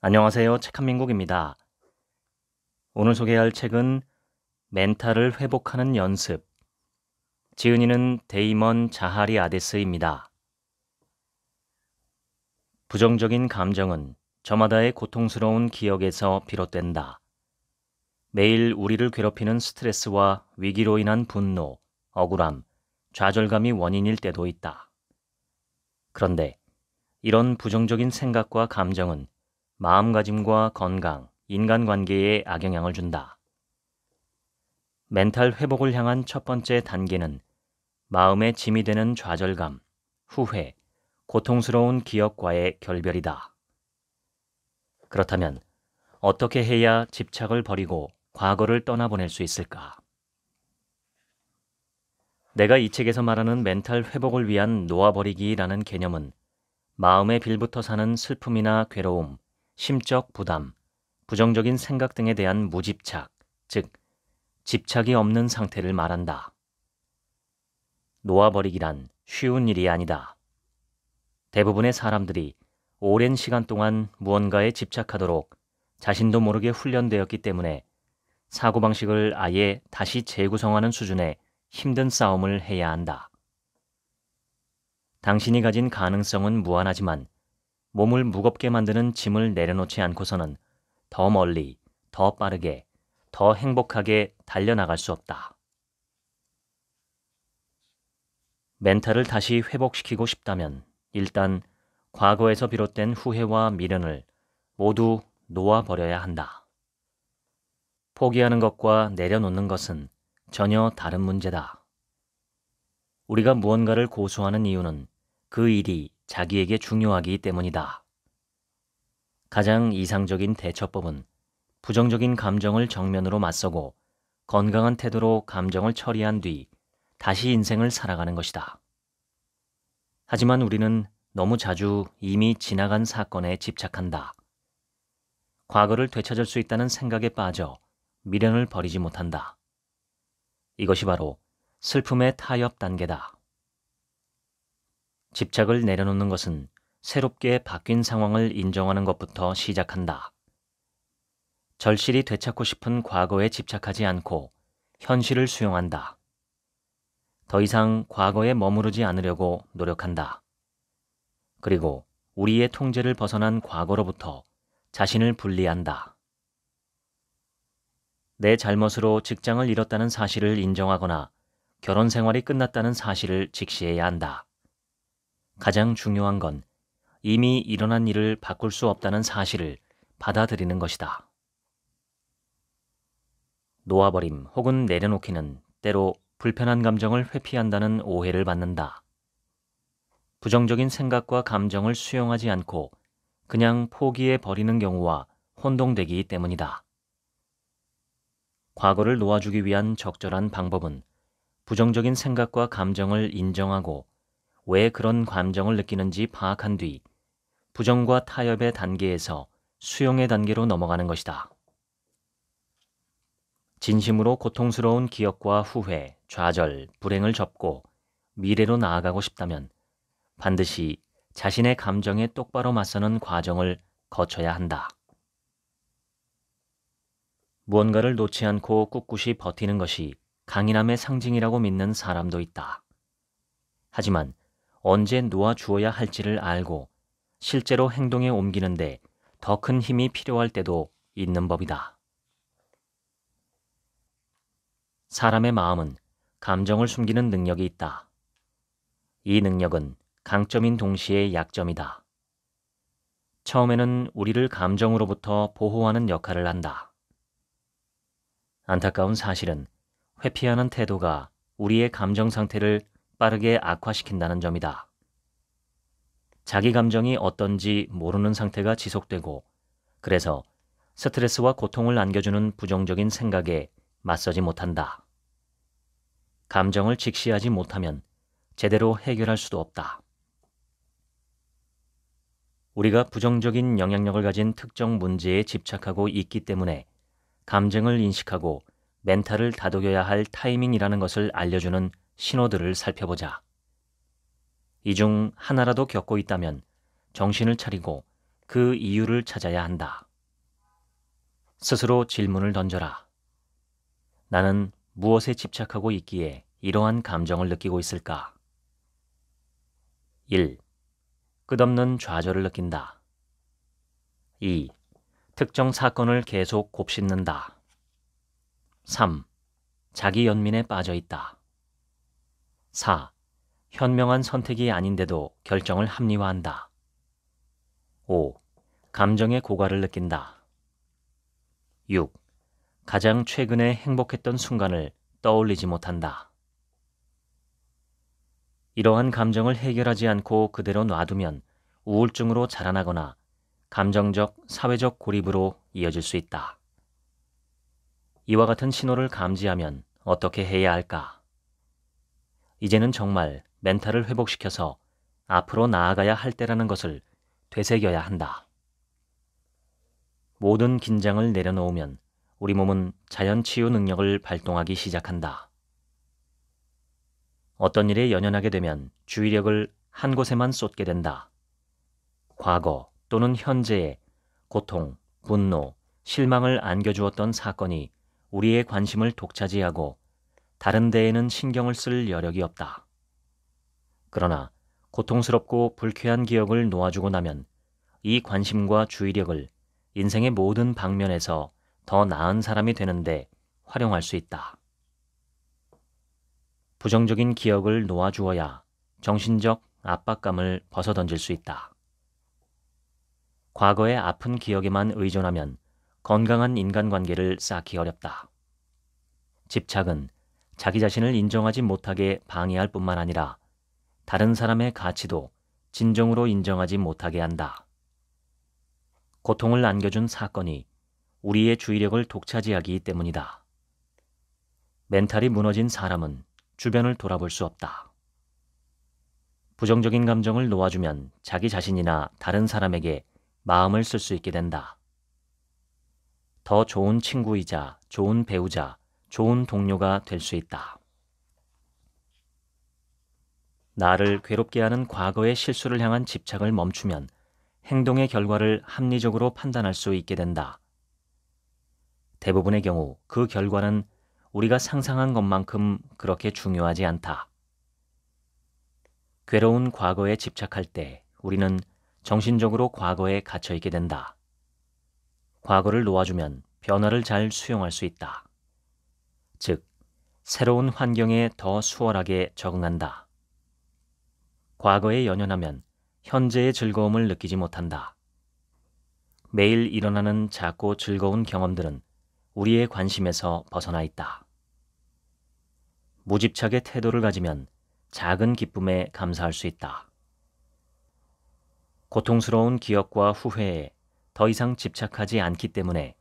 안녕하세요. 책한민국입니다. 오늘 소개할 책은 멘탈을 회복하는 연습. 지은이는 데이먼 자하리 아데스입니다. 부정적인 감정은 저마다의 고통스러운 기억에서 비롯된다. 매일 우리를 괴롭히는 스트레스와 위기로 인한 분노, 억울함, 좌절감이 원인일 때도 있다. 그런데 이런 부정적인 생각과 감정은 마음가짐과 건강, 인간관계에 악영향을 준다. 멘탈 회복을 향한 첫 번째 단계는 마음의 짐이 되는 좌절감, 후회, 고통스러운 기억과의 결별이다. 그렇다면 어떻게 해야 집착을 버리고 과거를 떠나보낼 수 있을까? 내가 이 책에서 말하는 멘탈 회복을 위한 놓아버리기라는 개념은 마음에 빌붙어 사는 슬픔이나 괴로움, 심적 부담, 부정적인 생각 등에 대한 무집착, 즉 집착이 없는 상태를 말한다. 놓아버리기란 쉬운 일이 아니다. 대부분의 사람들이 오랜 시간 동안 무언가에 집착하도록 자신도 모르게 훈련되었기 때문에 사고방식을 아예 다시 재구성하는 수준의 힘든 싸움을 해야 한다. 당신이 가진 가능성은 무한하지만 몸을 무겁게 만드는 짐을 내려놓지 않고서는 더 멀리, 더 빠르게, 더 행복하게 달려나갈 수 없다. 멘탈을 다시 회복시키고 싶다면 일단 과거에서 비롯된 후회와 미련을 모두 놓아버려야 한다. 포기하는 것과 내려놓는 것은 전혀 다른 문제다. 우리가 무언가를 고수하는 이유는 그 일이 자기에게 중요하기 때문이다. 가장 이상적인 대처법은 부정적인 감정을 정면으로 맞서고 건강한 태도로 감정을 처리한 뒤 다시 인생을 살아가는 것이다. 하지만 우리는 너무 자주 이미 지나간 사건에 집착한다. 과거를 되찾을 수 있다는 생각에 빠져 미련을 버리지 못한다. 이것이 바로 슬픔의 타협 단계다. 집착을 내려놓는 것은 새롭게 바뀐 상황을 인정하는 것부터 시작한다. 절실히 되찾고 싶은 과거에 집착하지 않고 현실을 수용한다. 더 이상 과거에 머무르지 않으려고 노력한다. 그리고 우리의 통제를 벗어난 과거로부터 자신을 분리한다. 내 잘못으로 직장을 잃었다는 사실을 인정하거나 결혼 생활이 끝났다는 사실을 직시해야 한다. 가장 중요한 건 이미 일어난 일을 바꿀 수 없다는 사실을 받아들이는 것이다. 놓아버림 혹은 내려놓기는 때로 불편한 감정을 회피한다는 오해를 받는다. 부정적인 생각과 감정을 수용하지 않고 그냥 포기해 버리는 경우와 혼동되기 때문이다. 과거를 놓아주기 위한 적절한 방법은 부정적인 생각과 감정을 인정하고 왜 그런 감정을 느끼는지 파악한 뒤 부정과 타협의 단계에서 수용의 단계로 넘어가는 것이다. 진심으로 고통스러운 기억과 후회, 좌절, 불행을 접고 미래로 나아가고 싶다면 반드시 자신의 감정에 똑바로 맞서는 과정을 거쳐야 한다. 무언가를 놓지 않고 꿋꿋이 버티는 것이 강인함의 상징이라고 믿는 사람도 있다. 하지만 언제 놓아주어야 할지를 알고 실제로 행동에 옮기는데 더 큰 힘이 필요할 때도 있는 법이다. 사람의 마음은 감정을 숨기는 능력이 있다. 이 능력은 강점인 동시에 약점이다. 처음에는 우리를 감정으로부터 보호하는 역할을 한다. 안타까운 사실은 회피하는 태도가 우리의 감정 상태를 빠르게 악화시킨다는 점이다. 자기 감정이 어떤지 모르는 상태가 지속되고 그래서 스트레스와 고통을 안겨주는 부정적인 생각에 맞서지 못한다. 감정을 직시하지 못하면 제대로 해결할 수도 없다. 우리가 부정적인 영향력을 가진 특정 문제에 집착하고 있기 때문에 감정을 인식하고 멘탈을 다독여야 할 타이밍이라는 것을 알려주는 신호들을 살펴보자. 이 중 하나라도 겪고 있다면 정신을 차리고 그 이유를 찾아야 한다. 스스로 질문을 던져라. 나는 무엇에 집착하고 있기에 이러한 감정을 느끼고 있을까? 1. 끝없는 좌절을 느낀다. 2. 특정 사건을 계속 곱씹는다. 3. 자기 연민에 빠져 있다. 4. 현명한 선택이 아닌데도 결정을 합리화한다. 5. 감정의 고갈을 느낀다. 6. 가장 최근에 행복했던 순간을 떠올리지 못한다. 이러한 감정을 해결하지 않고 그대로 놔두면 우울증으로 자라나거나 감정적, 사회적 고립으로 이어질 수 있다. 이와 같은 신호를 감지하면 어떻게 해야 할까? 이제는 정말 멘탈을 회복시켜서 앞으로 나아가야 할 때라는 것을 되새겨야 한다. 모든 긴장을 내려놓으면 우리 몸은 자연 치유 능력을 발동하기 시작한다. 어떤 일에 연연하게 되면 주의력을 한 곳에만 쏟게 된다. 과거 또는 현재에 고통, 분노, 실망을 안겨주었던 사건이 우리의 관심을 독차지하고 다른 데에는 신경을 쓸 여력이 없다. 그러나 고통스럽고 불쾌한 기억을 놓아주고 나면 이 관심과 주의력을 인생의 모든 방면에서 더 나은 사람이 되는데 활용할 수 있다. 부정적인 기억을 놓아주어야 정신적 압박감을 벗어던질 수 있다. 과거의 아픈 기억에만 의존하면 건강한 인간관계를 쌓기 어렵다. 집착은 자기 자신을 인정하지 못하게 방해할 뿐만 아니라 다른 사람의 가치도 진정으로 인정하지 못하게 한다. 고통을 안겨준 사건이 우리의 주의력을 독차지하기 때문이다. 멘탈이 무너진 사람은 주변을 돌아볼 수 없다. 부정적인 감정을 놓아주면 자기 자신이나 다른 사람에게 마음을 쓸 수 있게 된다. 더 좋은 친구이자 좋은 배우자, 좋은 동료가 될 수 있다. 나를 괴롭게 하는 과거의 실수를 향한 집착을 멈추면 행동의 결과를 합리적으로 판단할 수 있게 된다. 대부분의 경우 그 결과는 우리가 상상한 것만큼 그렇게 중요하지 않다. 괴로운 과거에 집착할 때 우리는 정신적으로 과거에 갇혀 있게 된다. 과거를 놓아주면 변화를 잘 수용할 수 있다. 즉, 새로운 환경에 더 수월하게 적응한다. 과거에 연연하면 현재의 즐거움을 느끼지 못한다. 매일 일어나는 작고 즐거운 경험들은 우리의 관심에서 벗어나 있다. 무집착의 태도를 가지면 작은 기쁨에 감사할 수 있다. 고통스러운 기억과 후회에 더 이상 집착하지 않기 때문에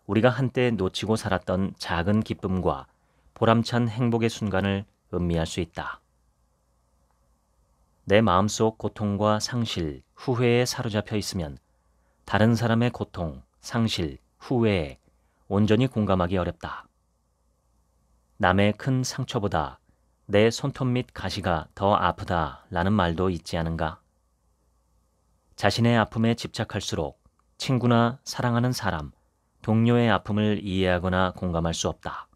우리가 한때 놓치고 살았던 작은 기쁨과 보람찬 행복의 순간을 음미할 수 있다. 내 마음속 고통과 상실, 후회에 사로잡혀 있으면 다른 사람의 고통, 상실, 후회에 온전히 공감하기 어렵다. 남의 큰 상처보다 내 손톱 밑 가시가 더 아프다라는 말도 있지 않은가? 자신의 아픔에 집착할수록 친구나 사랑하는 사람, 동료의 아픔을 이해하거나 공감할 수 없다.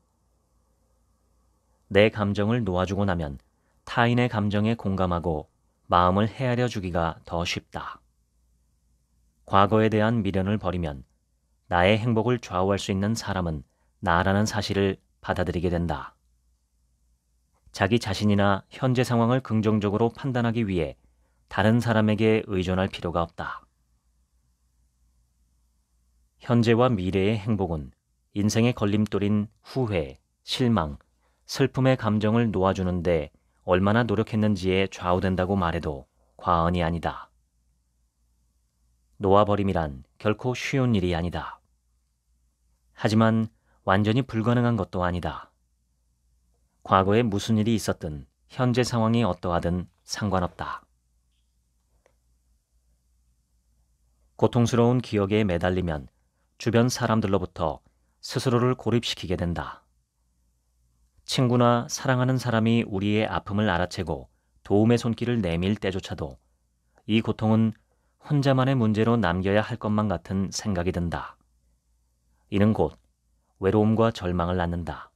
내 감정을 놓아주고 나면 타인의 감정에 공감하고 마음을 헤아려 주기가 더 쉽다. 과거에 대한 미련을 버리면 나의 행복을 좌우할 수 있는 사람은 나라는 사실을 받아들이게 된다. 자기 자신이나 현재 상황을 긍정적으로 판단하기 위해 다른 사람에게 의존할 필요가 없다. 현재와 미래의 행복은 인생의 걸림돌인 후회, 실망, 슬픔의 감정을 놓아주는데 얼마나 노력했는지에 좌우된다고 말해도 과언이 아니다. 놓아버림이란 결코 쉬운 일이 아니다. 하지만 완전히 불가능한 것도 아니다. 과거에 무슨 일이 있었든 현재 상황이 어떠하든 상관없다. 고통스러운 기억에 매달리면 주변 사람들로부터 스스로를 고립시키게 된다. 친구나 사랑하는 사람이 우리의 아픔을 알아채고 도움의 손길을 내밀 때조차도 이 고통은 혼자만의 문제로 남겨야 할 것만 같은 생각이 든다. 이는 곧 외로움과 절망을 낳는다.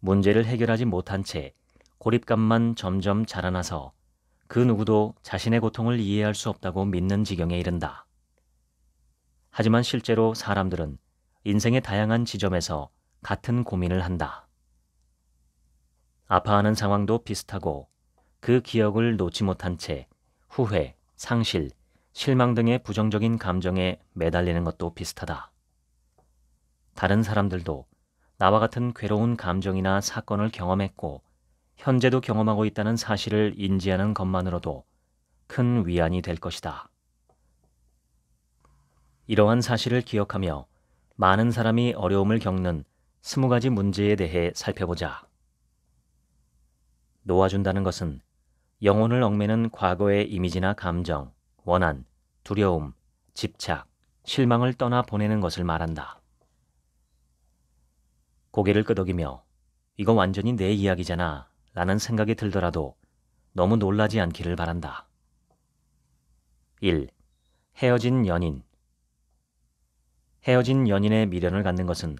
문제를 해결하지 못한 채 고립감만 점점 자라나서 그 누구도 자신의 고통을 이해할 수 없다고 믿는 지경에 이른다. 하지만 실제로 사람들은 인생의 다양한 지점에서 같은 고민을 한다. 아파하는 상황도 비슷하고 그 기억을 놓지 못한 채 후회, 상실, 실망 등의 부정적인 감정에 매달리는 것도 비슷하다. 다른 사람들도 나와 같은 괴로운 감정이나 사건을 경험했고 현재도 경험하고 있다는 사실을 인지하는 것만으로도 큰 위안이 될 것이다. 이러한 사실을 기억하며 많은 사람이 어려움을 겪는 20가지 문제에 대해 살펴보자. 놓아준다는 것은 영혼을 얽매는 과거의 이미지나 감정, 원한, 두려움, 집착, 실망을 떠나 보내는 것을 말한다. 고개를 끄덕이며 이거 완전히 내 이야기잖아 라는 생각이 들더라도 너무 놀라지 않기를 바란다. 1. 헤어진 연인. 헤어진 연인의 미련을 갖는 것은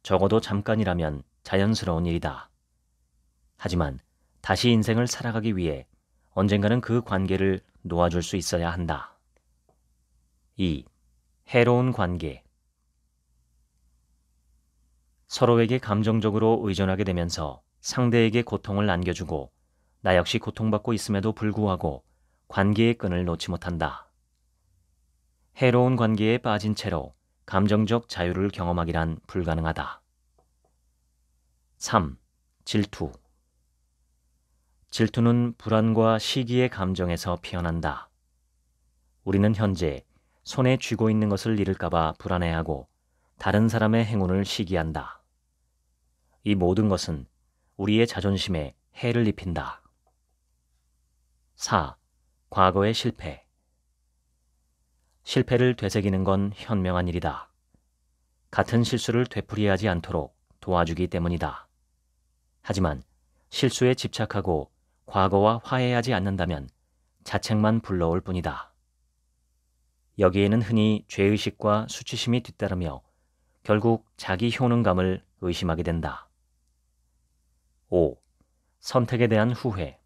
적어도 잠깐이라면 자연스러운 일이다. 하지만 다시 인생을 살아가기 위해 언젠가는 그 관계를 놓아줄 수 있어야 한다. 2. 해로운 관계. 서로에게 감정적으로 의존하게 되면서 상대에게 고통을 안겨주고 나 역시 고통받고 있음에도 불구하고 관계의 끈을 놓지 못한다. 해로운 관계에 빠진 채로 감정적 자유를 경험하기란 불가능하다. 3. 질투. 질투는 불안과 시기의 감정에서 피어난다. 우리는 현재 손에 쥐고 있는 것을 잃을까봐 불안해하고 다른 사람의 행운을 시기한다. 이 모든 것은 우리의 자존심에 해를 입힌다. 4. 과거의 실패. 실패를 되새기는 건 현명한 일이다. 같은 실수를 되풀이하지 않도록 도와주기 때문이다. 하지만 실수에 집착하고 과거와 화해하지 않는다면 자책만 불러올 뿐이다. 여기에는 흔히 죄의식과 수치심이 뒤따르며 결국 자기 효능감을 의심하게 된다. 5. 선택에 대한 후회.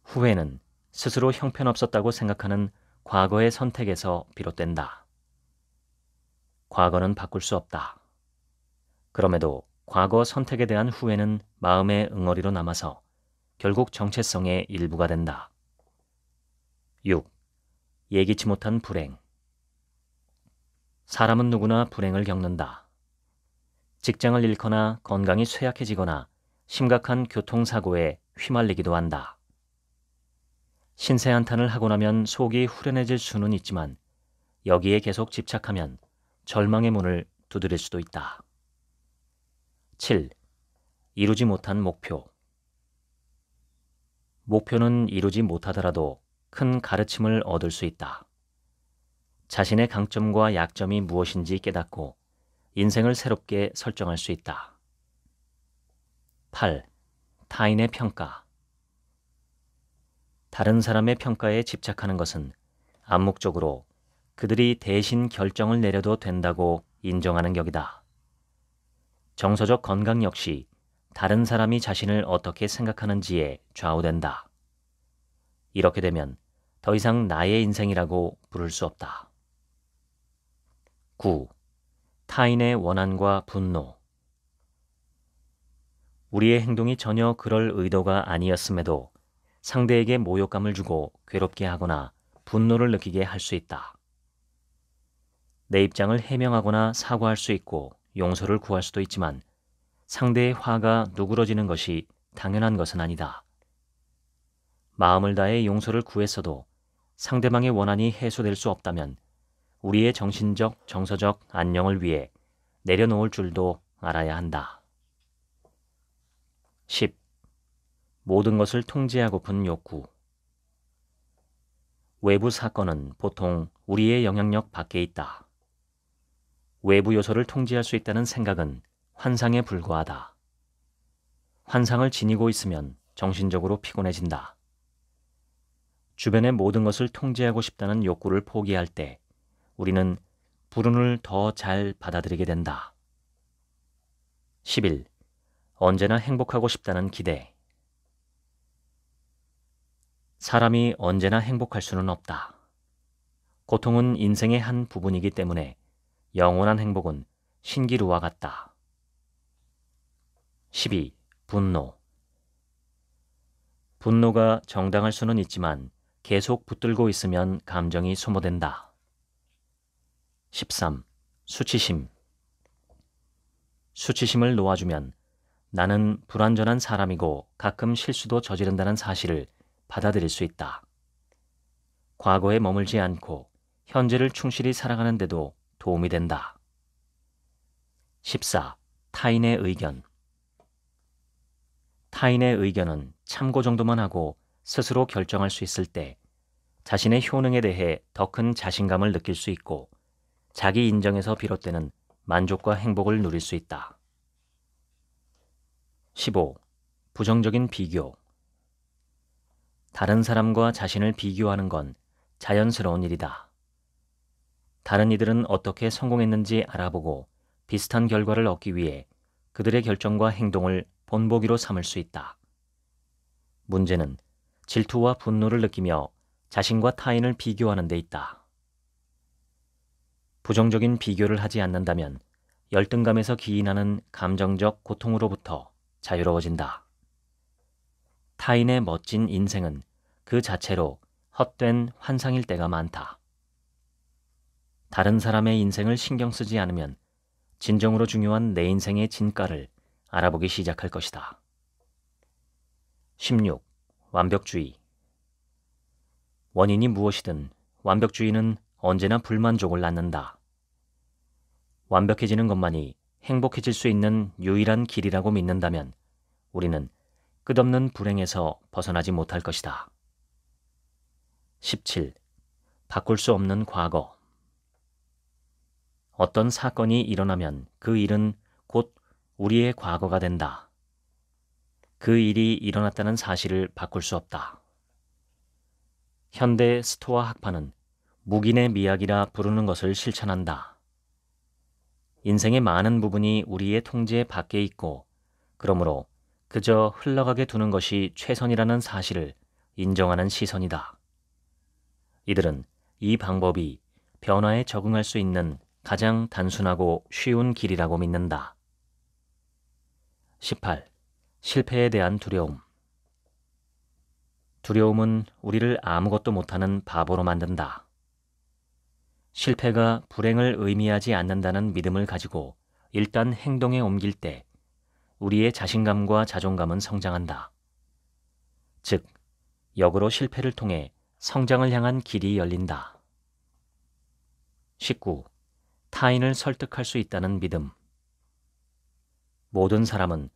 후회는 스스로 형편없었다고 생각하는 과거의 선택에서 비롯된다. 과거는 바꿀 수 없다. 그럼에도 과거 선택에 대한 후회는 마음의 응어리로 남아서 결국 정체성의 일부가 된다. 6. 예기치 못한 불행. 사람은 누구나 불행을 겪는다. 직장을 잃거나 건강이 쇠약해지거나 심각한 교통사고에 휘말리기도 한다. 신세 한탄을 하고 나면 속이 후련해질 수는 있지만 여기에 계속 집착하면 절망의 문을 두드릴 수도 있다. 7. 이루지 못한 목표. 목표는 이루지 못하더라도 큰 가르침을 얻을 수 있다. 자신의 강점과 약점이 무엇인지 깨닫고 인생을 새롭게 설정할 수 있다. 8. 타인의 평가. 다른 사람의 평가에 집착하는 것은 암묵적으로 그들이 대신 결정을 내려도 된다고 인정하는 격이다. 정서적 건강 역시 다른 사람이 자신을 어떻게 생각하는지에 좌우된다. 이렇게 되면 더 이상 나의 인생이라고 부를 수 없다. 9. 타인의 원한과 분노. 우리의 행동이 전혀 그럴 의도가 아니었음에도 상대에게 모욕감을 주고 괴롭게 하거나 분노를 느끼게 할 수 있다. 내 입장을 해명하거나 사과할 수 있고 용서를 구할 수도 있지만 상대의 화가 누그러지는 것이 당연한 것은 아니다. 마음을 다해 용서를 구했어도 상대방의 원한이 해소될 수 없다면 우리의 정신적, 정서적 안녕을 위해 내려놓을 줄도 알아야 한다. 10. 모든 것을 통제하고픈 욕구. 외부 사건은 보통 우리의 영향력 밖에 있다. 외부 요소를 통제할 수 있다는 생각은 환상에 불과하다. 환상을 지니고 있으면 정신적으로 피곤해진다. 주변의 모든 것을 통제하고 싶다는 욕구를 포기할 때 우리는 불운을 더 잘 받아들이게 된다. 11. 언제나 행복하고 싶다는 기대. 사람이 언제나 행복할 수는 없다. 고통은 인생의 한 부분이기 때문에 영원한 행복은 신기루와 같다. 12. 분노. 분노가 정당할 수는 있지만 계속 붙들고 있으면 감정이 소모된다. 13. 수치심. 수치심을 놓아주면 나는 불완전한 사람이고 가끔 실수도 저지른다는 사실을 받아들일 수 있다. 과거에 머물지 않고 현재를 충실히 살아가는 데도 도움이 된다. 14. 타인의 의견. 타인의 의견은 참고 정도만 하고 스스로 결정할 수 있을 때 자신의 효능에 대해 더 큰 자신감을 느낄 수 있고 자기 인정에서 비롯되는 만족과 행복을 누릴 수 있다. 15. 부정적인 비교. 다른 사람과 자신을 비교하는 건 자연스러운 일이다. 다른 이들은 어떻게 성공했는지 알아보고 비슷한 결과를 얻기 위해 그들의 결정과 행동을 본보기로 삼을 수 있다. 문제는 질투와 분노를 느끼며 자신과 타인을 비교하는 데 있다. 부정적인 비교를 하지 않는다면 열등감에서 기인하는 감정적 고통으로부터 자유로워진다. 타인의 멋진 인생은 그 자체로 헛된 환상일 때가 많다. 다른 사람의 인생을 신경 쓰지 않으면 진정으로 중요한 내 인생의 진가를 알아보기 시작할 것이다. 16. 완벽주의. 원인이 무엇이든 완벽주의는 언제나 불만족을 낳는다. 완벽해지는 것만이 행복해질 수 있는 유일한 길이라고 믿는다면 우리는 끝없는 불행에서 벗어나지 못할 것이다. 17. 바꿀 수 없는 과거. 어떤 사건이 일어나면 그 일은 곧 우리의 과거가 된다. 그 일이 일어났다는 사실을 바꿀 수 없다. 현대 스토아 학파는 묵인의 미학이라 부르는 것을 실천한다. 인생의 많은 부분이 우리의 통제 밖에 있고 그러므로 그저 흘러가게 두는 것이 최선이라는 사실을 인정하는 시선이다. 이들은 이 방법이 변화에 적응할 수 있는 가장 단순하고 쉬운 길이라고 믿는다. 18. 실패에 대한 두려움. 두려움은 우리를 아무것도 못하는 바보로 만든다. 실패가 불행을 의미하지 않는다는 믿음을 가지고 일단 행동에 옮길 때 우리의 자신감과 자존감은 성장한다. 즉, 역으로 실패를 통해 성장을 향한 길이 열린다. 19. 타인을 설득할 수 있다는 믿음. 모든 사람은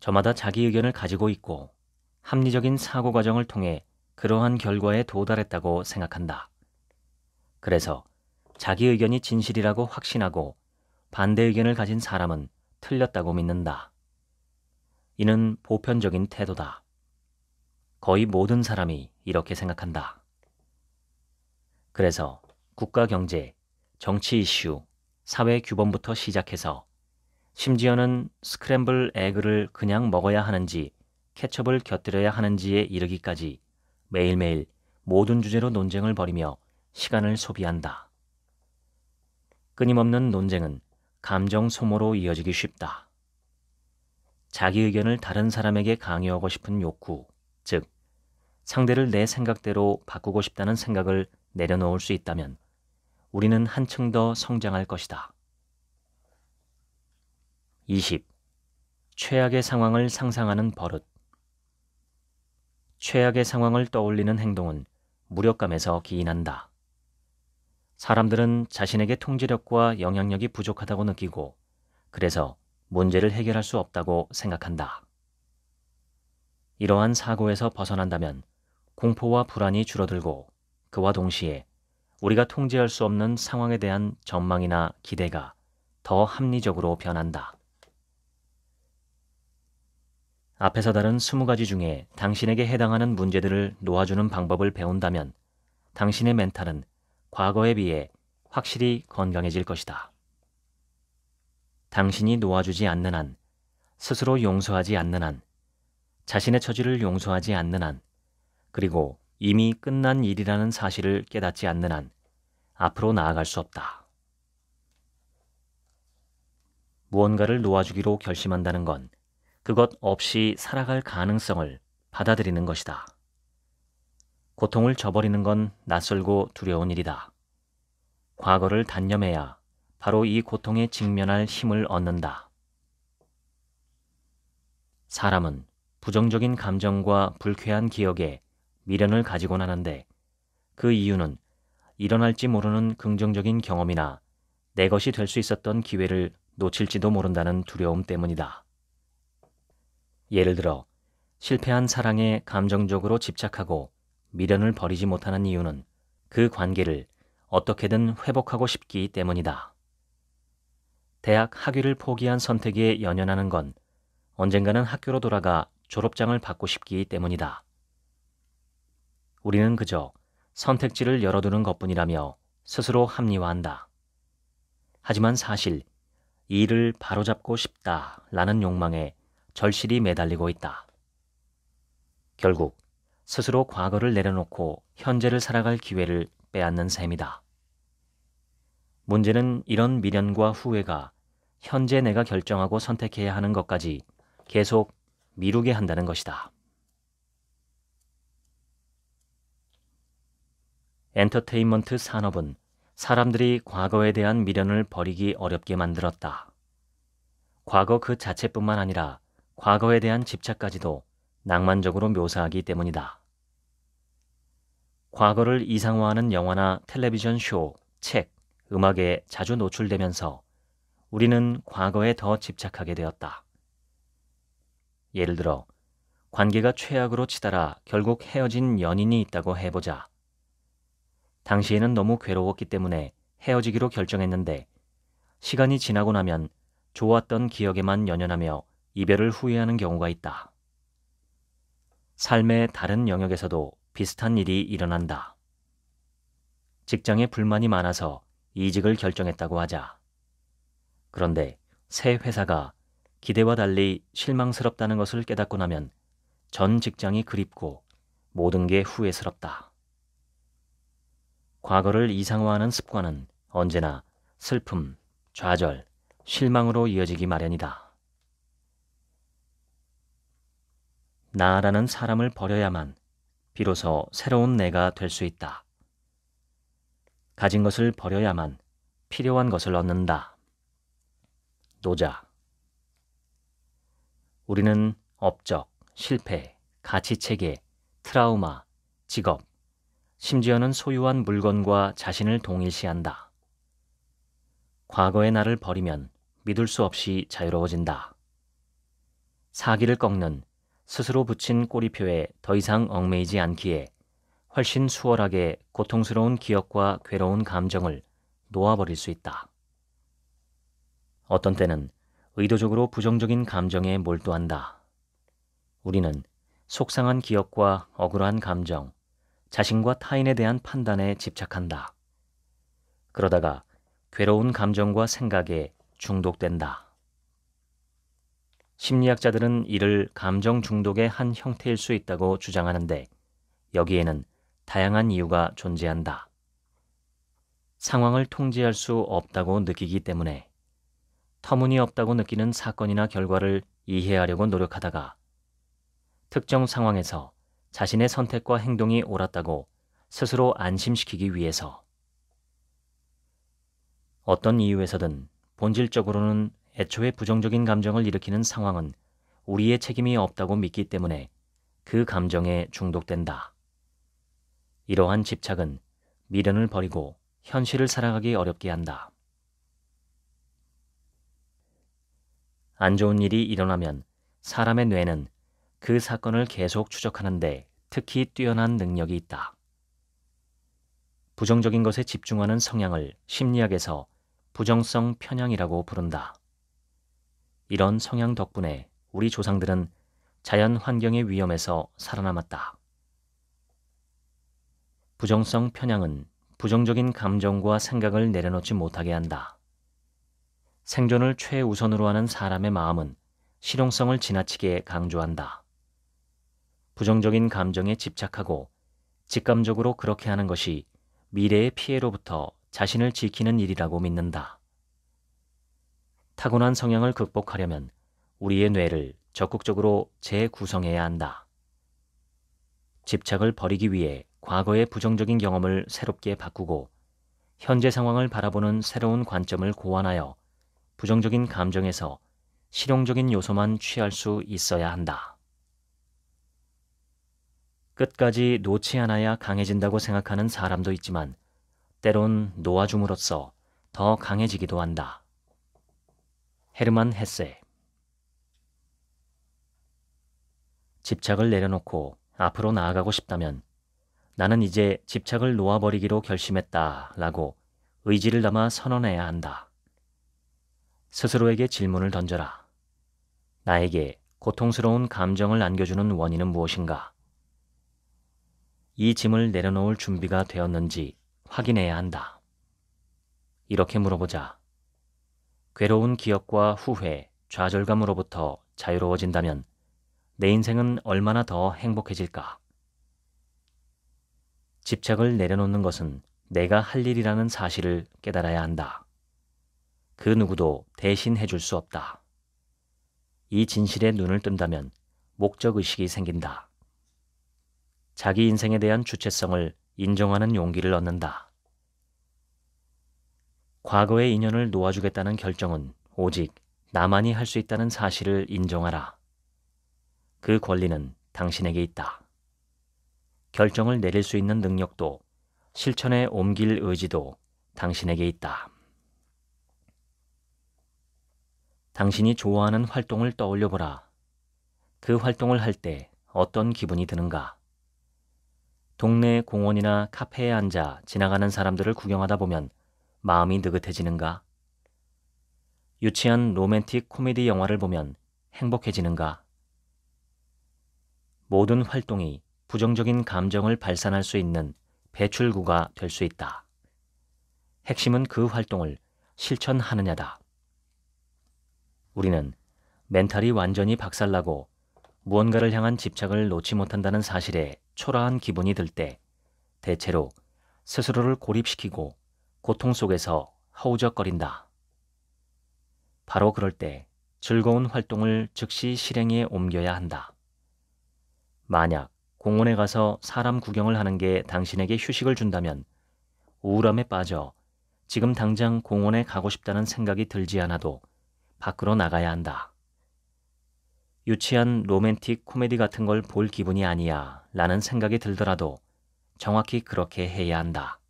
저마다 자기 의견을 가지고 있고 합리적인 사고 과정을 통해 그러한 결과에 도달했다고 생각한다. 그래서 자기 의견이 진실이라고 확신하고 반대 의견을 가진 사람은 틀렸다고 믿는다. 이는 보편적인 태도다. 거의 모든 사람이 이렇게 생각한다. 그래서 국가 경제, 정치 이슈, 사회 규범부터 시작해서 심지어는 스크램블 에그를 그냥 먹어야 하는지 케첩을 곁들여야 하는지에 이르기까지 매일매일 모든 주제로 논쟁을 벌이며 시간을 소비한다. 끊임없는 논쟁은 감정 소모로 이어지기 쉽다. 자기 의견을 다른 사람에게 강요하고 싶은 욕구, 즉 상대를 내 생각대로 바꾸고 싶다는 생각을 내려놓을 수 있다면 우리는 한층 더 성장할 것이다. 20. 최악의 상황을 상상하는 버릇. 최악의 상황을 떠올리는 행동은 무력감에서 기인한다. 사람들은 자신에게 통제력과 영향력이 부족하다고 느끼고 그래서 문제를 해결할 수 없다고 생각한다. 이러한 사고에서 벗어난다면 공포와 불안이 줄어들고 그와 동시에 우리가 통제할 수 없는 상황에 대한 전망이나 기대가 더 합리적으로 변한다. 앞에서 다른 20가지 중에 당신에게 해당하는 문제들을 놓아주는 방법을 배운다면 당신의 멘탈은 과거에 비해 확실히 건강해질 것이다. 당신이 놓아주지 않는 한, 스스로 용서하지 않는 한, 자신의 처지를 용서하지 않는 한, 그리고 이미 끝난 일이라는 사실을 깨닫지 않는 한 앞으로 나아갈 수 없다. 무언가를 놓아주기로 결심한다는 건 그것 없이 살아갈 가능성을 받아들이는 것이다. 고통을 저버리는 건 낯설고 두려운 일이다. 과거를 단념해야 바로 이 고통에 직면할 힘을 얻는다. 사람은 부정적인 감정과 불쾌한 기억에 미련을 가지곤 하는데 그 이유는 일어날지 모르는 긍정적인 경험이나 내 것이 될 수 있었던 기회를 놓칠지도 모른다는 두려움 때문이다. 예를 들어 실패한 사랑에 감정적으로 집착하고 미련을 버리지 못하는 이유는 그 관계를 어떻게든 회복하고 싶기 때문이다. 대학 학위를 포기한 선택에 연연하는 건 언젠가는 학교로 돌아가 졸업장을 받고 싶기 때문이다. 우리는 그저 선택지를 열어두는 것뿐이라며 스스로 합리화한다. 하지만 사실 이 일을 바로잡고 싶다라는 욕망에 절실히 매달리고 있다. 결국 스스로 과거를 내려놓고 현재를 살아갈 기회를 빼앗는 셈이다. 문제는 이런 미련과 후회가 현재 내가 결정하고 선택해야 하는 것까지 계속 미루게 한다는 것이다. 엔터테인먼트 산업은 사람들이 과거에 대한 미련을 버리기 어렵게 만들었다. 과거 그 자체뿐만 아니라 과거에 대한 집착까지도 낭만적으로 묘사하기 때문이다. 과거를 이상화하는 영화나 텔레비전 쇼, 책, 음악에 자주 노출되면서 우리는 과거에 더 집착하게 되었다. 예를 들어 관계가 최악으로 치달아 결국 헤어진 연인이 있다고 해보자. 당시에는 너무 괴로웠기 때문에 헤어지기로 결정했는데 시간이 지나고 나면 좋았던 기억에만 연연하며 이별을 후회하는 경우가 있다. 삶의 다른 영역에서도 비슷한 일이 일어난다. 직장에 불만이 많아서 이직을 결정했다고 하자. 그런데 새 회사가 기대와 달리 실망스럽다는 것을 깨닫고 나면 전 직장이 그립고 모든 게 후회스럽다. 과거를 이상화하는 습관은 언제나 슬픔, 좌절, 실망으로 이어지기 마련이다. 나라는 사람을 버려야만 비로소 새로운 내가 될 수 있다. 가진 것을 버려야만 필요한 것을 얻는다. 노자. 우리는 업적, 실패, 가치체계, 트라우마, 직업, 심지어는 소유한 물건과 자신을 동일시한다. 과거의 나를 버리면 믿을 수 없이 자유로워진다. 사기를 꺾는 스스로 붙인 꼬리표에 더 이상 얽매이지 않기에 훨씬 수월하게 고통스러운 기억과 괴로운 감정을 놓아버릴 수 있다. 어떤 때는 의도적으로 부정적인 감정에 몰두한다. 우리는 속상한 기억과 억울한 감정, 자신과 타인에 대한 판단에 집착한다. 그러다가 괴로운 감정과 생각에 중독된다. 심리학자들은 이를 감정 중독의 한 형태일 수 있다고 주장하는데 여기에는 다양한 이유가 존재한다. 상황을 통제할 수 없다고 느끼기 때문에, 터무니없다고 느끼는 사건이나 결과를 이해하려고 노력하다가, 특정 상황에서 자신의 선택과 행동이 옳았다고 스스로 안심시키기 위해서, 어떤 이유에서든 본질적으로는 애초에 부정적인 감정을 일으키는 상황은 우리의 책임이 없다고 믿기 때문에 그 감정에 중독된다. 이러한 집착은 미련을 버리고 현실을 살아가기 어렵게 한다. 안 좋은 일이 일어나면 사람의 뇌는 그 사건을 계속 추적하는데 특히 뛰어난 능력이 있다. 부정적인 것에 집중하는 성향을 심리학에서 부정성 편향이라고 부른다. 이런 성향 덕분에 우리 조상들은 자연 환경의 위험에서 살아남았다. 부정성 편향은 부정적인 감정과 생각을 내려놓지 못하게 한다. 생존을 최우선으로 하는 사람의 마음은 실용성을 지나치게 강조한다. 부정적인 감정에 집착하고 직감적으로 그렇게 하는 것이 미래의 피해로부터 자신을 지키는 일이라고 믿는다. 타고난 성향을 극복하려면 우리의 뇌를 적극적으로 재구성해야 한다. 집착을 버리기 위해 과거의 부정적인 경험을 새롭게 바꾸고 현재 상황을 바라보는 새로운 관점을 고안하여 부정적인 감정에서 실용적인 요소만 취할 수 있어야 한다. 끝까지 놓지 않아야 강해진다고 생각하는 사람도 있지만 때론 놓아줌으로써 더 강해지기도 한다. 헤르만 헤세. 집착을 내려놓고 앞으로 나아가고 싶다면 나는 이제 집착을 놓아버리기로 결심했다 라고 의지를 담아 선언해야 한다. 스스로에게 질문을 던져라. 나에게 고통스러운 감정을 안겨주는 원인은 무엇인가? 이 짐을 내려놓을 준비가 되었는지 확인해야 한다. 이렇게 물어보자. 괴로운 기억과 후회, 좌절감으로부터 자유로워진다면 내 인생은 얼마나 더 행복해질까? 집착을 내려놓는 것은 내가 할 일이라는 사실을 깨달아야 한다. 그 누구도 대신 해줄 수 없다. 이 진실에 눈을 뜬다면 목적의식이 생긴다. 자기 인생에 대한 주체성을 인정하는 용기를 얻는다. 과거의 인연을 놓아주겠다는 결정은 오직 나만이 할 수 있다는 사실을 인정하라. 그 권리는 당신에게 있다. 결정을 내릴 수 있는 능력도 실천에 옮길 의지도 당신에게 있다. 당신이 좋아하는 활동을 떠올려 보라. 그 활동을 할 때 어떤 기분이 드는가? 동네 공원이나 카페에 앉아 지나가는 사람들을 구경하다 보면 마음이 느긋해지는가? 유치한 로맨틱 코미디 영화를 보면 행복해지는가? 모든 활동이 부정적인 감정을 발산할 수 있는 배출구가 될 수 있다. 핵심은 그 활동을 실천하느냐다. 우리는 멘탈이 완전히 박살나고 무언가를 향한 집착을 놓지 못한다는 사실에 초라한 기분이 들 때 대체로 스스로를 고립시키고 고통 속에서 허우적거린다. 바로 그럴 때 즐거운 활동을 즉시 실행에 옮겨야 한다. 만약 공원에 가서 사람 구경을 하는 게 당신에게 휴식을 준다면 우울함에 빠져 지금 당장 공원에 가고 싶다는 생각이 들지 않아도 밖으로 나가야 한다. 유치한 로맨틱 코미디 같은 걸 볼 기분이 아니야 라는 생각이 들더라도 정확히 그렇게 해야 한다.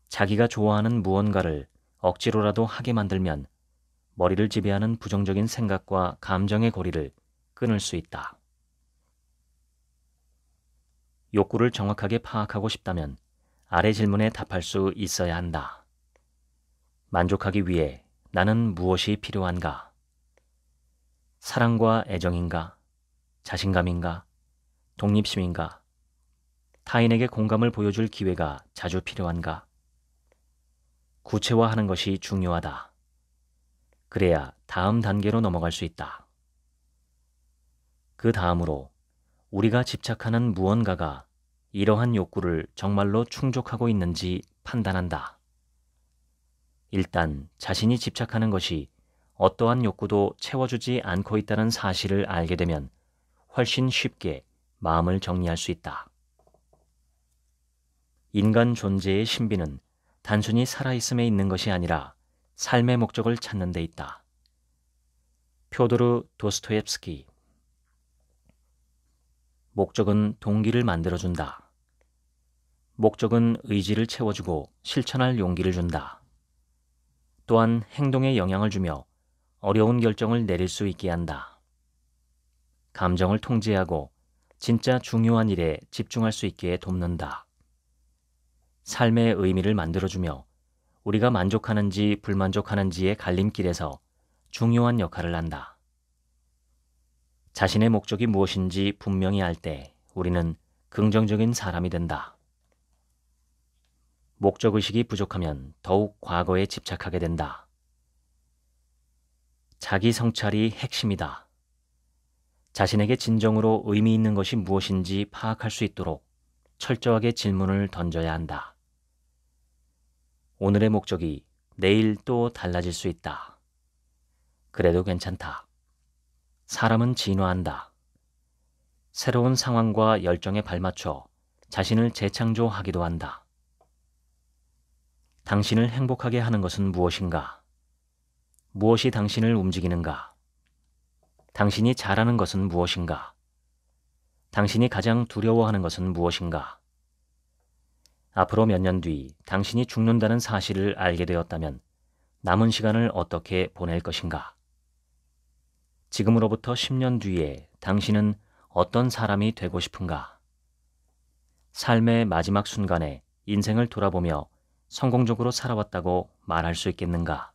자기가 좋아하는 무언가를 억지로라도 하게 만들면 머리를 지배하는 부정적인 생각과 감정의 고리를 끊을 수 있다. 욕구를 정확하게 파악하고 싶다면 아래 질문에 답할 수 있어야 한다. 만족하기 위해 나는 무엇이 필요한가? 사랑과 애정인가? 자신감인가? 독립심인가? 타인에게 공감을 보여줄 기회가 자주 필요한가? 구체화하는 것이 중요하다. 그래야 다음 단계로 넘어갈 수 있다. 그 다음으로 우리가 집착하는 무언가가 이러한 욕구를 정말로 충족하고 있는지 판단한다. 일단 자신이 집착하는 것이 어떠한 욕구도 채워주지 않고 있다는 사실을 알게 되면 훨씬 쉽게 마음을 정리할 수 있다. 인간 존재의 신비는 단순히 살아있음에 있는 것이 아니라 삶의 목적을 찾는 데 있다. 표도르 도스토옙스키. 목적은 동기를 만들어준다. 목적은 의지를 채워주고 실천할 용기를 준다. 또한 행동에 영향을 주며 어려운 결정을 내릴 수 있게 한다. 감정을 통제하고 진짜 중요한 일에 집중할 수 있게 돕는다. 삶의 의미를 만들어주며 우리가 만족하는지 불만족하는지의 갈림길에서 중요한 역할을 한다. 자신의 목적이 무엇인지 분명히 알 때 우리는 긍정적인 사람이 된다. 목적의식이 부족하면 더욱 과거에 집착하게 된다. 자기 성찰이 핵심이다. 자신에게 진정으로 의미 있는 것이 무엇인지 파악할 수 있도록 철저하게 질문을 던져야 한다. 오늘의 목적이 내일 또 달라질 수 있다. 그래도 괜찮다. 사람은 진화한다. 새로운 상황과 열정에 발맞춰 자신을 재창조하기도 한다. 당신을 행복하게 하는 것은 무엇인가? 무엇이 당신을 움직이는가? 당신이 잘하는 것은 무엇인가? 당신이 가장 두려워하는 것은 무엇인가? 앞으로 몇 년 뒤 당신이 죽는다는 사실을 알게 되었다면 남은 시간을 어떻게 보낼 것인가? 지금으로부터 10년 뒤에 당신은 어떤 사람이 되고 싶은가? 삶의 마지막 순간에 인생을 돌아보며 성공적으로 살아왔다고 말할 수 있겠는가?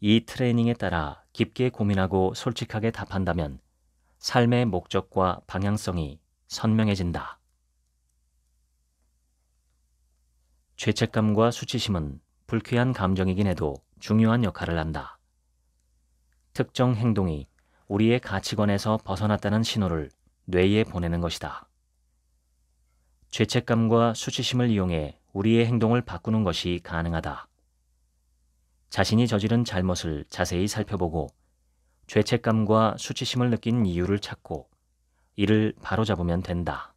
이 트레이닝에 따라 깊게 고민하고 솔직하게 답한다면 삶의 목적과 방향성이 선명해진다. 죄책감과 수치심은 불쾌한 감정이긴 해도 중요한 역할을 한다. 특정 행동이 우리의 가치관에서 벗어났다는 신호를 뇌에 보내는 것이다. 죄책감과 수치심을 이용해 우리의 행동을 바꾸는 것이 가능하다. 자신이 저지른 잘못을 자세히 살펴보고 죄책감과 수치심을 느낀 이유를 찾고 이를 바로잡으면 된다.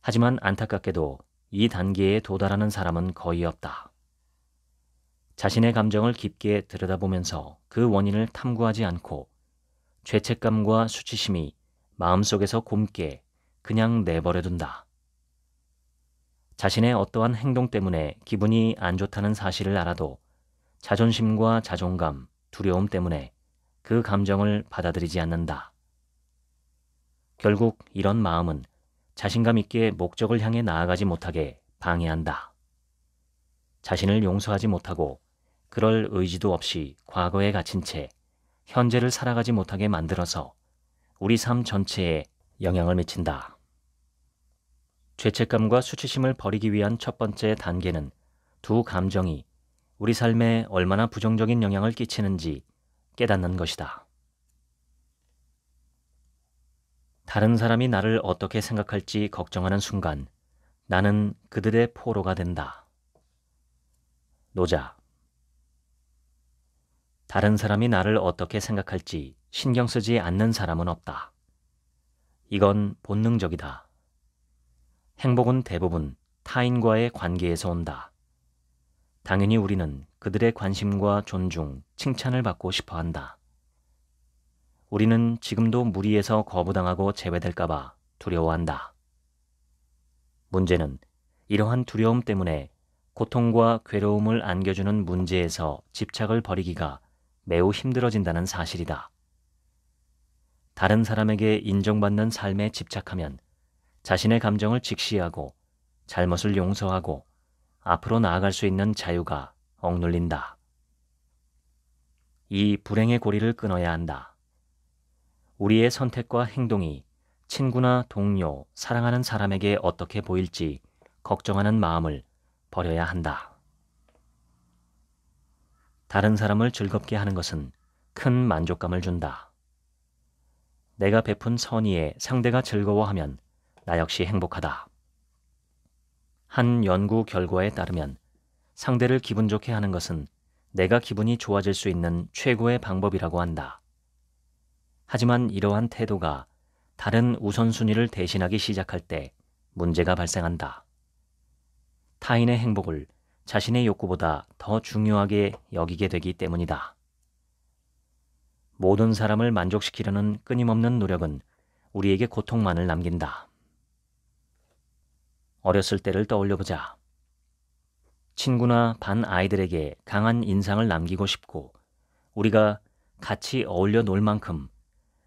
하지만 안타깝게도 이 단계에 도달하는 사람은 거의 없다. 자신의 감정을 깊게 들여다보면서 그 원인을 탐구하지 않고 죄책감과 수치심이 마음속에서 곪게 그냥 내버려둔다. 자신의 어떠한 행동 때문에 기분이 안 좋다는 사실을 알아도 자존심과 자존감, 두려움 때문에 그 감정을 받아들이지 않는다. 결국 이런 마음은 자신감 있게 목적을 향해 나아가지 못하게 방해한다. 자신을 용서하지 못하고 그럴 의지도 없이 과거에 갇힌 채 현재를 살아가지 못하게 만들어서 우리 삶 전체에 영향을 미친다. 죄책감과 수치심을 버리기 위한 첫 번째 단계는 두 감정이 우리 삶에 얼마나 부정적인 영향을 끼치는지 깨닫는 것이다. 다른 사람이 나를 어떻게 생각할지 걱정하는 순간 나는 그들의 포로가 된다. 노자. 다른 사람이 나를 어떻게 생각할지 신경 쓰지 않는 사람은 없다. 이건 본능적이다. 행복은 대부분 타인과의 관계에서 온다. 당연히 우리는 그들의 관심과 존중, 칭찬을 받고 싶어 한다. 우리는 지금도 무리에서 거부당하고 제외될까봐 두려워한다. 문제는 이러한 두려움 때문에 고통과 괴로움을 안겨주는 문제에서 집착을 버리기가 매우 힘들어진다는 사실이다. 다른 사람에게 인정받는 삶에 집착하면 자신의 감정을 직시하고 잘못을 용서하고 앞으로 나아갈 수 있는 자유가 억눌린다. 이 불행의 고리를 끊어야 한다. 우리의 선택과 행동이 친구나 동료, 사랑하는 사람에게 어떻게 보일지 걱정하는 마음을 버려야 한다. 다른 사람을 즐겁게 하는 것은 큰 만족감을 준다. 내가 베푼 선의에 상대가 즐거워하면 나 역시 행복하다. 한 연구 결과에 따르면 상대를 기분 좋게 하는 것은 내가 기분이 좋아질 수 있는 최고의 방법이라고 한다. 하지만 이러한 태도가 다른 우선순위를 대신하기 시작할 때 문제가 발생한다. 타인의 행복을 자신의 욕구보다 더 중요하게 여기게 되기 때문이다. 모든 사람을 만족시키려는 끊임없는 노력은 우리에게 고통만을 남긴다. 어렸을 때를 떠올려보자. 친구나 반 아이들에게 강한 인상을 남기고 싶고 우리가 같이 어울려 놀 만큼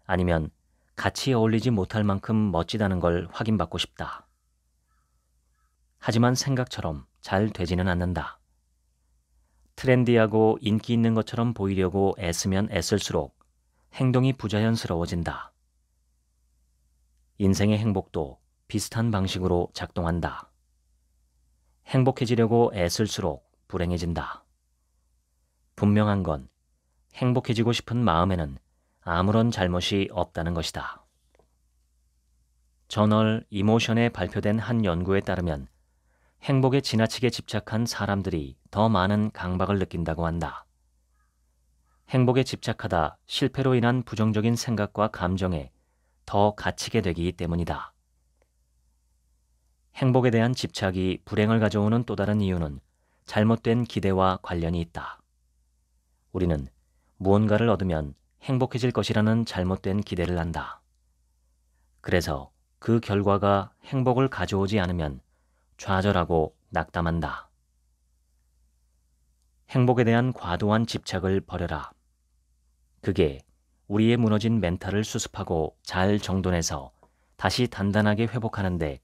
아니면 같이 어울리지 못할 만큼 멋지다는 걸 확인받고 싶다. 하지만 생각처럼 잘 되지는 않는다. 트렌디하고 인기 있는 것처럼 보이려고 애쓰면 애쓸수록 행동이 부자연스러워진다. 인생의 행복도 비슷한 방식으로 작동한다. 행복해지려고 애쓸수록 불행해진다. 분명한 건 행복해지고 싶은 마음에는 아무런 잘못이 없다는 것이다. 저널 이모션에 발표된 한 연구에 따르면 행복에 지나치게 집착한 사람들이 더 많은 강박을 느낀다고 한다. 행복에 집착하다 실패로 인한 부정적인 생각과 감정에 더 갇히게 되기 때문이다. 행복에 대한 집착이 불행을 가져오는 또 다른 이유는 잘못된 기대와 관련이 있다. 우리는 무언가를 얻으면 행복해질 것이라는 잘못된 기대를 한다. 그래서 그 결과가 행복을 가져오지 않으면 좌절하고 낙담한다. 행복에 대한 과도한 집착을 버려라. 그게 우리의 무너진 멘탈을 수습하고 잘 정돈해서 다시 단단하게 회복하는 데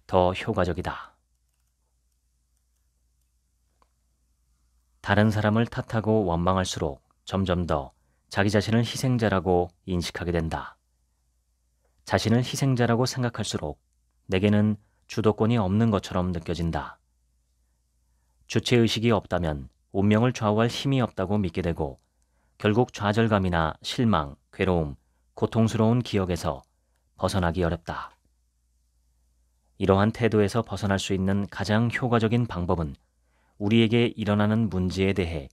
더 효과적이다. 다른 사람을 탓하고 원망할수록 점점 더 자기 자신을 희생자라고 인식하게 된다. 자신을 희생자라고 생각할수록 내게는 주도권이 없는 것처럼 느껴진다. 주체의식이 없다면 운명을 좌우할 힘이 없다고 믿게 되고 결국 좌절감이나 실망, 괴로움, 고통스러운 기억에서 벗어나기 어렵다. 이러한 태도에서 벗어날 수 있는 가장 효과적인 방법은 우리에게 일어나는 문제에 대해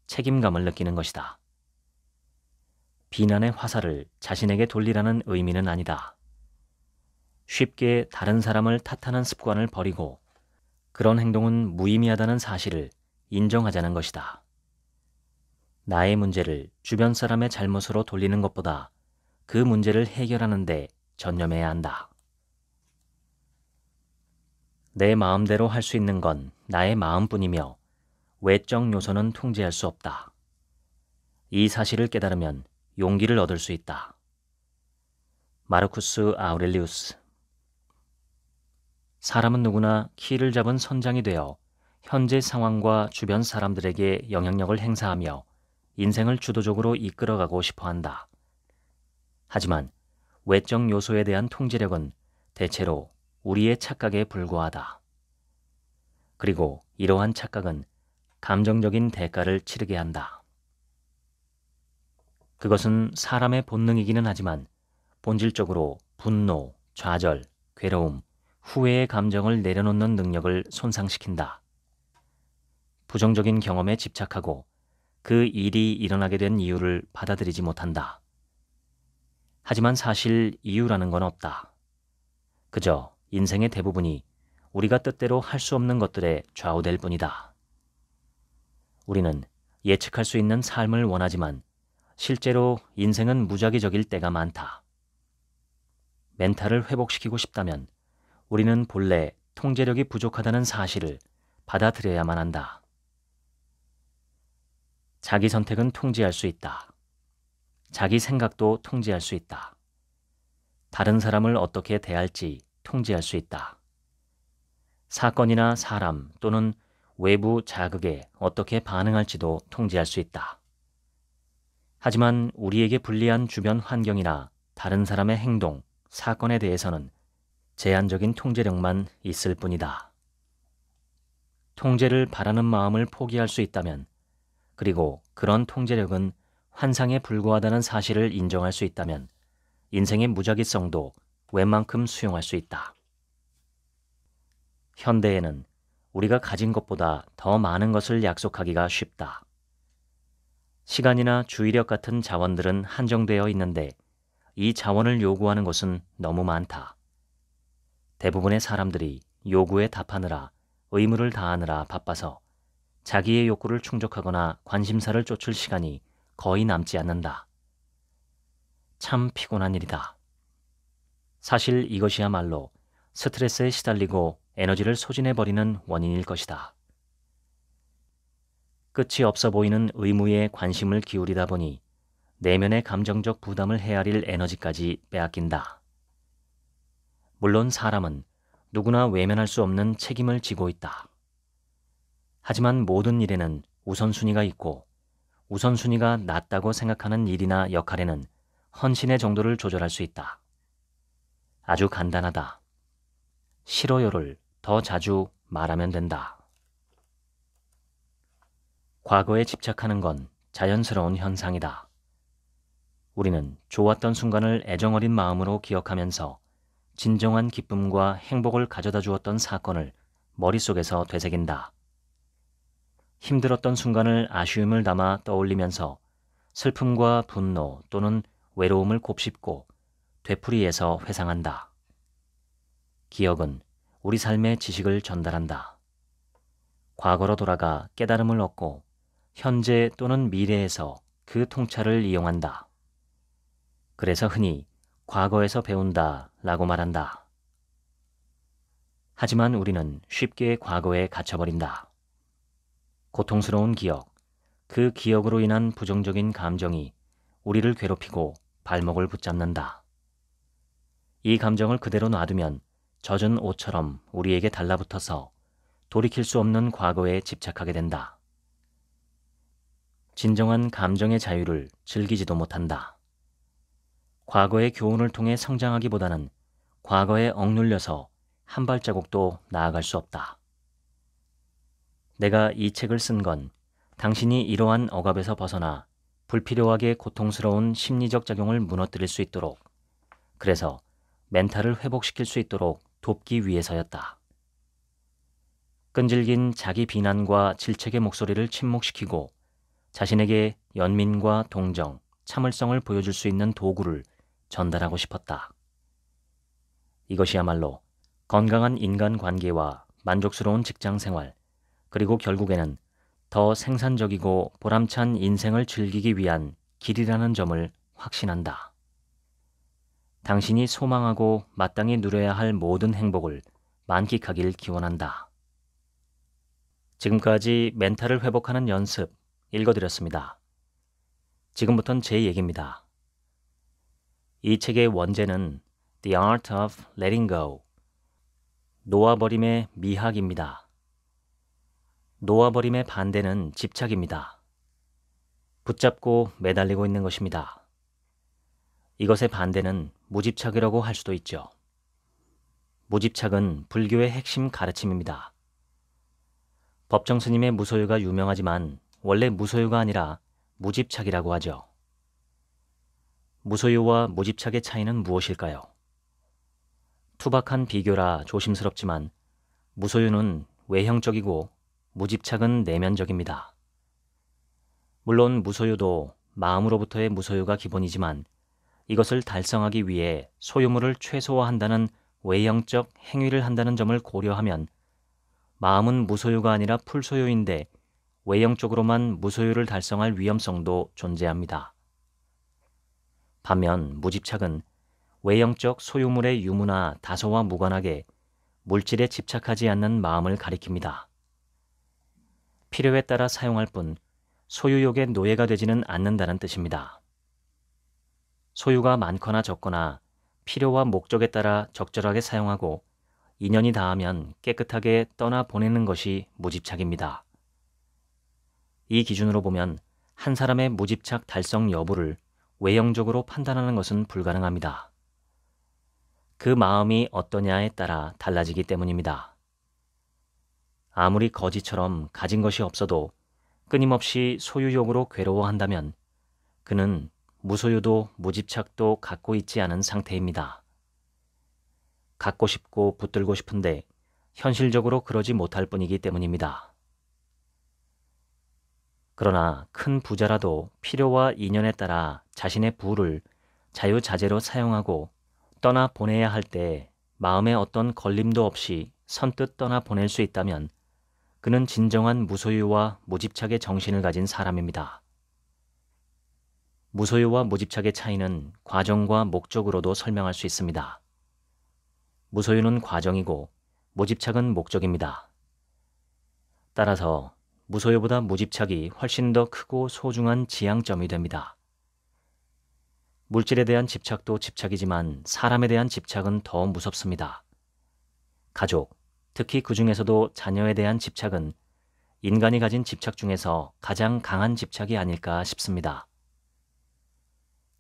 책임감을 느끼는 것이다. 비난의 화살을 자신에게 돌리라는 의미는 아니다. 쉽게 다른 사람을 탓하는 습관을 버리고 그런 행동은 무의미하다는 사실을 인정하자는 것이다. 나의 문제를 주변 사람의 잘못으로 돌리는 것보다 그 문제를 해결하는 데 전념해야 한다. 내 마음대로 할 수 있는 건 나의 마음뿐이며 외적 요소는 통제할 수 없다. 이 사실을 깨달으면 용기를 얻을 수 있다. 마르쿠스 아우렐리우스. 사람은 누구나 키를 잡은 선장이 되어 현재 상황과 주변 사람들에게 영향력을 행사하며 인생을 주도적으로 이끌어가고 싶어 한다. 하지만 외적 요소에 대한 통제력은 대체로 우리의 착각에 불과하다. 그리고 이러한 착각은 감정적인 대가를 치르게 한다. 그것은 사람의 본능이기는 하지만 본질적으로 분노, 좌절, 괴로움, 후회의 감정을 내려놓는 능력을 손상시킨다. 부정적인 경험에 집착하고 그 일이 일어나게 된 이유를 받아들이지 못한다. 하지만 사실 이유라는 건 없다. 그저 인생의 대부분이 우리가 뜻대로 할 수 없는 것들에 좌우될 뿐이다. 우리는 예측할 수 있는 삶을 원하지만 실제로 인생은 무작위적일 때가 많다. 멘탈을 회복시키고 싶다면 우리는 본래 통제력이 부족하다는 사실을 받아들여야만 한다. 자기 선택은 통제할 수 있다. 자기 생각도 통제할 수 있다. 다른 사람을 어떻게 대할지 통제할 수 있다. 사건이나 사람 또는 외부 자극에 어떻게 반응할지도 통제할 수 있다. 하지만 우리에게 불리한 주변 환경이나 다른 사람의 행동, 사건에 대해서는 제한적인 통제력만 있을 뿐이다. 통제를 바라는 마음을 포기할 수 있다면, 그리고 그런 통제력은 환상에 불과하다는 사실을 인정할 수 있다면 인생의 무작위성도 웬만큼 수용할 수 있다. 현대에는 우리가 가진 것보다 더 많은 것을 약속하기가 쉽다. 시간이나 주의력 같은 자원들은 한정되어 있는데 이 자원을 요구하는 것은 너무 많다. 대부분의 사람들이 요구에 답하느라 의무를 다하느라 바빠서 자기의 욕구를 충족하거나 관심사를 쫓을 시간이 거의 남지 않는다. 참 피곤한 일이다. 사실 이것이야말로 스트레스에 시달리고 에너지를 소진해버리는 원인일 것이다. 끝이 없어 보이는 의무에 관심을 기울이다 보니 내면의 감정적 부담을 헤아릴 에너지까지 빼앗긴다. 물론 사람은 누구나 외면할 수 없는 책임을 지고 있다. 하지만 모든 일에는 우선순위가 있고 우선순위가 낮다고 생각하는 일이나 역할에는 헌신의 정도를 조절할 수 있다. 아주 간단하다. 싫어요를 더 자주 말하면 된다. 과거에 집착하는 건 자연스러운 현상이다. 우리는 좋았던 순간을 애정어린 마음으로 기억하면서 진정한 기쁨과 행복을 가져다 주었던 사건을 머릿속에서 되새긴다. 힘들었던 순간을 아쉬움을 담아 떠올리면서 슬픔과 분노 또는 외로움을 곱씹고 되풀이해서 회상한다. 기억은 우리 삶의 지식을 전달한다. 과거로 돌아가 깨달음을 얻고 현재 또는 미래에서 그 통찰을 이용한다. 그래서 흔히 과거에서 배운다 라고 말한다. 하지만 우리는 쉽게 과거에 갇혀버린다. 고통스러운 기억, 그 기억으로 인한 부정적인 감정이 우리를 괴롭히고 발목을 붙잡는다. 이 감정을 그대로 놔두면 젖은 옷처럼 우리에게 달라붙어서 돌이킬 수 없는 과거에 집착하게 된다. 진정한 감정의 자유를 즐기지도 못한다. 과거의 교훈을 통해 성장하기보다는 과거에 억눌려서 한 발자국도 나아갈 수 없다. 내가 이 책을 쓴 건 당신이 이러한 억압에서 벗어나 불필요하게 고통스러운 심리적 작용을 무너뜨릴 수 있도록, 그래서 멘탈을 회복시킬 수 있도록 돕기 위해서였다. 끈질긴 자기 비난과 질책의 목소리를 침묵시키고 자신에게 연민과 동정, 참을성을 보여줄 수 있는 도구를 전달하고 싶었다. 이것이야말로 건강한 인간관계와 만족스러운 직장생활, 그리고 결국에는 더 생산적이고 보람찬 인생을 즐기기 위한 길이라는 점을 확신한다. 당신이 소망하고 마땅히 누려야 할 모든 행복을 만끽하길 기원한다. 지금까지 멘탈을 회복하는 연습 읽어드렸습니다. 지금부터는 제 얘기입니다. 이 책의 원제는 The Art of Letting Go, 놓아버림의 미학입니다. 놓아버림의 반대는 집착입니다. 붙잡고 매달리고 있는 것입니다. 이것의 반대는 무집착이라고 할 수도 있죠. 무집착은 불교의 핵심 가르침입니다. 법정 스님의 무소유가 유명하지만 원래 무소유가 아니라 무집착이라고 하죠. 무소유와 무집착의 차이는 무엇일까요? 투박한 비교라 조심스럽지만 무소유는 외형적이고 무집착은 내면적입니다. 물론 무소유도 마음으로부터의 무소유가 기본이지만 이것을 달성하기 위해 소유물을 최소화한다는 외형적 행위를 한다는 점을 고려하면 마음은 무소유가 아니라 풀소유인데 외형적으로만 무소유를 달성할 위험성도 존재합니다. 반면 무집착은 외형적 소유물의 유무나 다소와 무관하게 물질에 집착하지 않는 마음을 가리킵니다. 필요에 따라 사용할 뿐 소유욕의 노예가 되지는 않는다는 뜻입니다. 소유가 많거나 적거나 필요와 목적에 따라 적절하게 사용하고 인연이 닿으면 깨끗하게 떠나보내는 것이 무집착입니다. 이 기준으로 보면 한 사람의 무집착 달성 여부를 외형적으로 판단하는 것은 불가능합니다. 그 마음이 어떠냐에 따라 달라지기 때문입니다. 아무리 거지처럼 가진 것이 없어도 끊임없이 소유욕으로 괴로워한다면 그는 무소유도 무집착도 갖고 있지 않은 상태입니다. 갖고 싶고 붙들고 싶은데 현실적으로 그러지 못할 뿐이기 때문입니다. 그러나 큰 부자라도 필요와 인연에 따라 자신의 부를 자유자재로 사용하고 떠나 보내야 할 때 마음에 어떤 걸림도 없이 선뜻 떠나 보낼 수 있다면 그는 진정한 무소유와 무집착의 정신을 가진 사람입니다. 무소유와 무집착의 차이는 과정과 목적으로도 설명할 수 있습니다. 무소유는 과정이고 무집착은 목적입니다. 따라서 무소유보다 무집착이 훨씬 더 크고 소중한 지향점이 됩니다. 물질에 대한 집착도 집착이지만 사람에 대한 집착은 더 무섭습니다. 가족, 특히 그 중에서도 자녀에 대한 집착은 인간이 가진 집착 중에서 가장 강한 집착이 아닐까 싶습니다.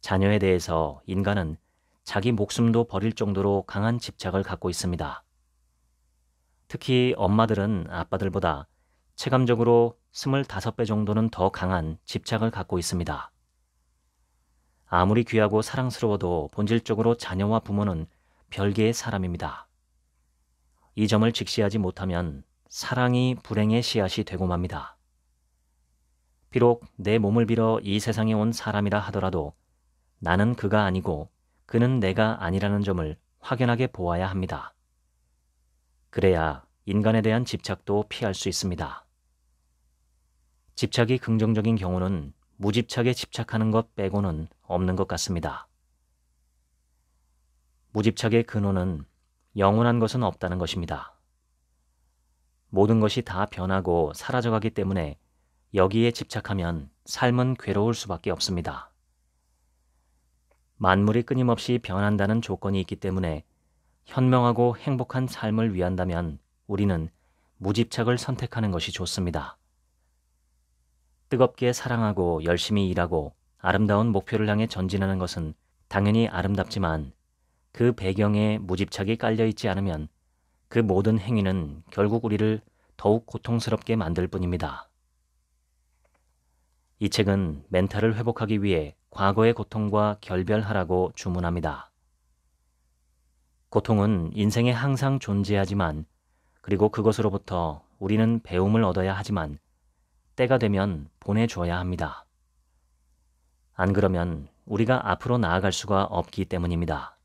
자녀에 대해서 인간은 자기 목숨도 버릴 정도로 강한 집착을 갖고 있습니다. 특히 엄마들은 아빠들보다 체감적으로 25배 정도는 더 강한 집착을 갖고 있습니다. 아무리 귀하고 사랑스러워도 본질적으로 자녀와 부모는 별개의 사람입니다. 이 점을 직시하지 못하면 사랑이 불행의 씨앗이 되고 맙니다. 비록 내 몸을 빌어 이 세상에 온 사람이라 하더라도 나는 그가 아니고 그는 내가 아니라는 점을 확연하게 보아야 합니다. 그래야 인간에 대한 집착도 피할 수 있습니다. 집착이 긍정적인 경우는 무집착에 집착하는 것 빼고는 없는 것 같습니다. 무집착의 근원은 영원한 것은 없다는 것입니다. 모든 것이 다 변하고 사라져가기 때문에 여기에 집착하면 삶은 괴로울 수밖에 없습니다. 만물이 끊임없이 변한다는 조건이 있기 때문에 현명하고 행복한 삶을 위한다면 우리는 무집착을 선택하는 것이 좋습니다. 뜨겁게 사랑하고 열심히 일하고 아름다운 목표를 향해 전진하는 것은 당연히 아름답지만 그 배경에 무집착이 깔려 있지 않으면 그 모든 행위는 결국 우리를 더욱 고통스럽게 만들 뿐입니다. 이 책은 멘탈을 회복하기 위해 과거의 고통과 결별하라고 주문합니다. 고통은 인생에 항상 존재하지만 그리고 그것으로부터 우리는 배움을 얻어야 하지만 때가 되면 보내줘야 합니다. 안 그러면 우리가 앞으로 나아갈 수가 없기 때문입니다.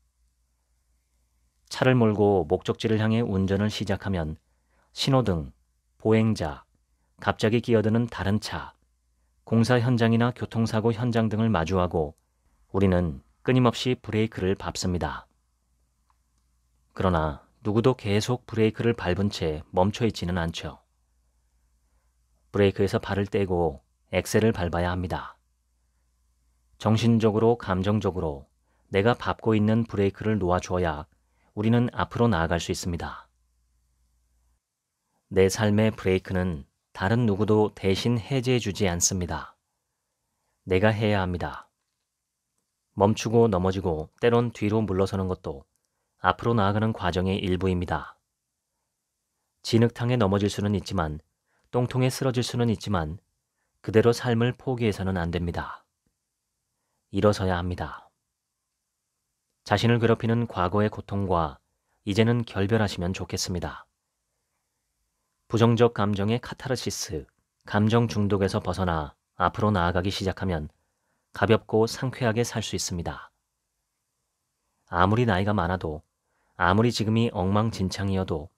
차를 몰고 목적지를 향해 운전을 시작하면 신호등, 보행자, 갑자기 끼어드는 다른 차, 공사 현장이나 교통사고 현장 등을 마주하고 우리는 끊임없이 브레이크를 밟습니다. 그러나 누구도 계속 브레이크를 밟은 채 멈춰 있지는 않죠. 브레이크에서 발을 떼고 엑셀을 밟아야 합니다. 정신적으로, 감정적으로 내가 밟고 있는 브레이크를 놓아주어야 우리는 앞으로 나아갈 수 있습니다. 내 삶의 브레이크는 다른 누구도 대신 해제해주지 않습니다. 내가 해야 합니다. 멈추고 넘어지고 때론 뒤로 물러서는 것도 앞으로 나아가는 과정의 일부입니다. 진흙탕에 넘어질 수는 있지만 똥통에 쓰러질 수는 있지만 그대로 삶을 포기해서는 안 됩니다. 일어서야 합니다. 자신을 괴롭히는 과거의 고통과 이제는 결별하시면 좋겠습니다. 부정적 감정의 카타르시스, 감정 중독에서 벗어나 앞으로 나아가기 시작하면 가볍고 상쾌하게 살 수 있습니다. 아무리 나이가 많아도, 아무리 지금이 엉망진창이어도,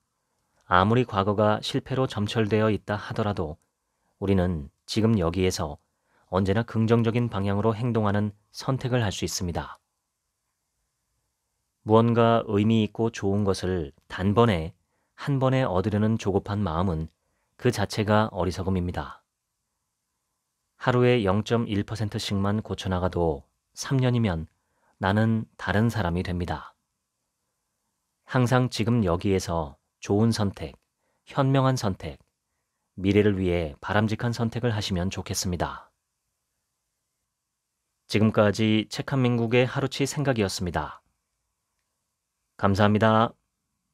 아무리 과거가 실패로 점철되어 있다 하더라도 우리는 지금 여기에서 언제나 긍정적인 방향으로 행동하는 선택을 할 수 있습니다. 무언가 의미 있고 좋은 것을 단번에 한 번에 얻으려는 조급한 마음은 그 자체가 어리석음입니다. 하루에 0.1%씩만 고쳐나가도 3년이면 나는 다른 사람이 됩니다. 항상 지금 여기에서 좋은 선택, 현명한 선택, 미래를 위해 바람직한 선택을 하시면 좋겠습니다. 지금까지 책 한 민국의 하루치 생각이었습니다. 감사합니다.